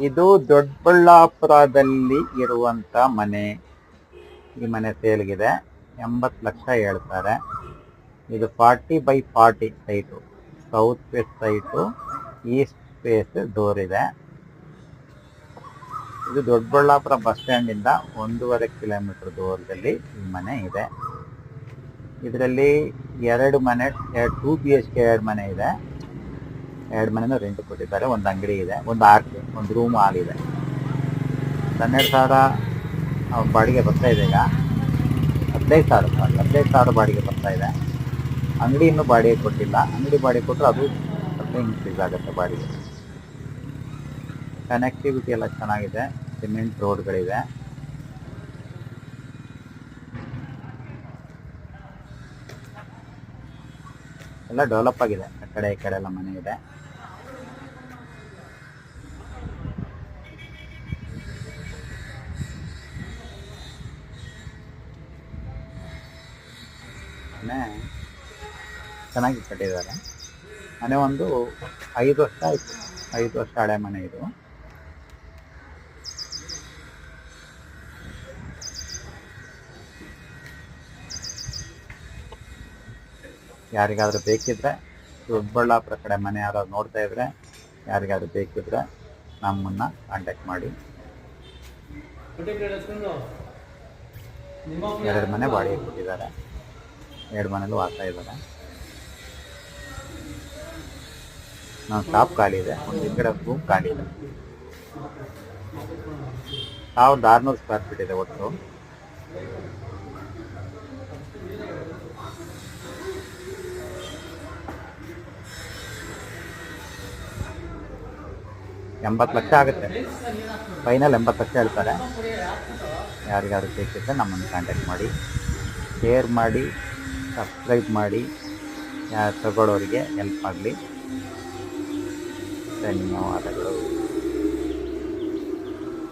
ಇದು ದೊಡ್ಡಬಳ್ಳಾಪುರದಲ್ಲಿ ಇರುವಂತ ಮನೆ. ಈ ಮನೆ ಸೇಲ್ಗಿದೆ. 80 ಲಕ್ಷ ಹೇಳ್ತಾರೆ. ಇದು 40x40 site. South face site, east face door ಇದೆ. ಇದು ದೊಡ್ಡಬಳ್ಳಾಪುರ ಬಸ್ ಸ್ಟ್ಯಾಂಡ್ ಇಂದ 1.5 ಕಿಲೋಮೀಟರ್ ದೂರದಲ್ಲಿ ಈ ಮನೆ ಇದೆ. ಇದರಲ್ಲಿ 2 ಮನೆ, 2 BHK 2 ಮನೆ ಇದೆ. 2 ಮನೆನೂ ರೆಂಟ್ ಕೊಟ್ಟಿದ್ದಾರೆ. ಒಂದು ಅಂಗಡಿ ಇದೆ, ಒಂದು ಆರ್ಚ್, ಒಂದು ರೂಮ್ ಹಾಲ್ ಇದೆ. 12,000 ಬಾಡಿಗೆ ಬರ್ತಾ ಇದೆ. ಈಗ 15,000 ಬಾಡಿಗೆ ಬರ್ತಾ ಇದೆ. ಅಂಗಡಿ ಇನ್ನೂ ಬಾಡಿಗೆ ಕೊಟ್ಟಿಲ್ಲ. ಅಂಗಡಿ ಬಾಡಿಗೆ ಕೊಟ್ಟರೆ ಅದು ಸ್ವಲ್ಪ ಇನ್ಕ್ರೀಸ್ ಆಗುತ್ತೆ ಬಾಡಿಗೆ. ಕನೆಕ್ಟಿವಿಟಿ ಎಲ್ಲ ಚೆನ್ನಾಗಿದೆ. ಸಿಮೆಂಟ್ ರೋಡ್ಗಳಿದೆ. ಎಲ್ಲ ಡೆವಲಪ್ ಆಗಿದೆ. ಆ ಕಡೆ ಈ ಕಡೆ ಎಲ್ಲ ಮನೆ ಇದೆ. ಮನೆ ಚೆನ್ನಾಗಿ ಕಟ್ಟಿದ್ದಾರೆ. ಮನೆ ಒಂದು 5 ವರ್ಷ ಆಯಿತು. 5 ವರ್ಷ ಹಳೆ ಮನೆ ಇದು. ಯಾರಿಗಾದ್ರೂ ಬೇಕಿದ್ರೆ, ದೊಡ್ಡಬಳ್ಳಾಪುರ ಕಡೆ ಮನೆ ಯಾರಾದ್ರು ನೋಡ್ತಾ ಇದ್ರೆ, ಯಾರಿಗಾದ್ರೂ ಬೇಕಿದ್ರೆ ನಮ್ಮನ್ನ ಕಾಂಟ್ಯಾಕ್ಟ್ ಮಾಡಿ. 2 ಮನೆ ಬಾಡಿಗೆ ಕೊಟ್ಟಿದ್ದಾರೆ. 2 ಮನೇಲಿ ವಾಸ ಇದ್ದಾರೆ. ನಾವು ಶಾಪ್ ಖಾಲಿ ಇದೆ. ಒಂದು ಈ ಕಡೆ ರೂಮ್ ಖಾಲಿ ಇದೆ. 1600 ಸ್ಕ್ವೇರ್ ಫೀಟ್ ಇದೆ ಒಟ್ಟು. $80 ಲಕ್ಷ ಆಗುತ್ತೆ. ಫೈನಲ್ 80 ಲಕ್ಷ ಹೇಳ್ತಾರೆ. ಯಾರಿಗಾದ್ರೂ ಬೇಕಿದ್ರೆ ನಮ್ಮನ್ನು ಕಾಂಟ್ಯಾಕ್ಟ್ ಮಾಡಿ, ಶೇರ್ ಮಾಡಿ, ಸಬ್ಸ್ಕ್ರೈಬ್ ಮಾಡಿ. ಯಾರು ತಗೊಳ್ಳೋರಿಗೆ ಹೆಲ್ಪ್ ಆಗಲಿ. ಧನ್ಯವಾದಗಳು.